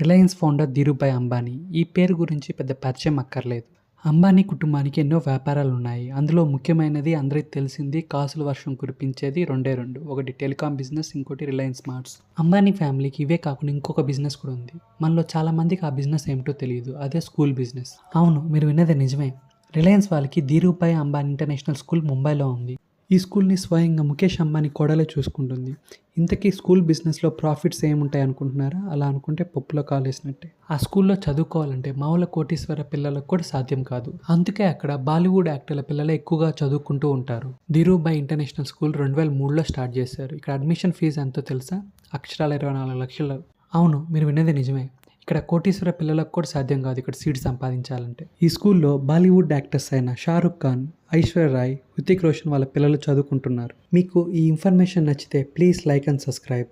Reliance founder Dhirubhai Ambani. ఈ పేరు గురించి పెద్ద పరిచయం అక్కర్లేదు. అంబానీ కుటుంబానికి ఎన్నో వ్యాపారాలున్నాయి. అందులో ముఖ్యమైనది అందరికి తెలిసింది కాసుల వర్షం కురిపించేది రెండే రెండు. ఒకటి టెలికాం బిజినెస్, ఇంకోటి రిలయన్స్ మార్ట్స్. అంబానీ ఫ్యామిలీకి ఇవే కాకుండా ఇంకొక బిజినెస్ కూడా ఉంది. మనలో చాలా మందికి ఆ బిజినెస్ ఏమిటో తెలియదు. అదే స్కూల్ బిజినెస్. అవును, మీరు విన్నది నిజమే. రిలయన్స్ వాళ్ళకి ధీరుభాయ్ అంబానీ ఇంటర్నేషనల్ స్కూల్ ముంబైలో ఉంది. ఈ స్కూల్ని స్వయంగా ముఖేష్ అంబానీ కోడలే చూసుకుంటుంది. ఇంతకీ స్కూల్ బిజినెస్లో ప్రాఫిట్స్ ఏముంటాయి అనుకుంటున్నారా? అలా అనుకుంటే పప్పులో కాలేసినట్టే. ఆ స్కూల్లో చదువుకోవాలంటే మామూలు కోటీశ్వర పిల్లలకు కూడా సాధ్యం కాదు. అందుకే అక్కడ బాలీవుడ్ యాక్టర్ల పిల్లలే ఎక్కువగా చదువుకుంటూ ఉంటారు. ధీరుభాయ్ ఇంటర్నేషనల్ స్కూల్ 2003లో స్టార్ట్ చేశారు. ఇక్కడ అడ్మిషన్ ఫీజు ఎంతో తెలుసా? అక్షరాలు 24 లక్షలు. అవును, మీరు విన్నది నిజమే. ఇక్కడ కోటీశ్వర పిల్లలకు కూడా సాధ్యం కాదు ఇక్కడ సీట్ సంపాదించాలంటే. ఈ స్కూల్లో బాలీవుడ్ యాక్టర్స్ అయిన షారుఖ్ ఖాన్, ఐశ్వర్య రాయ్, హృతిక్ రోషన్ వాళ్ళ పిల్లలు చదువుకుంటున్నారు. మీకు ఈ ఇన్ఫర్మేషన్ నచ్చితే ప్లీజ్ లైక్ అండ్ సబ్స్క్రైబ్.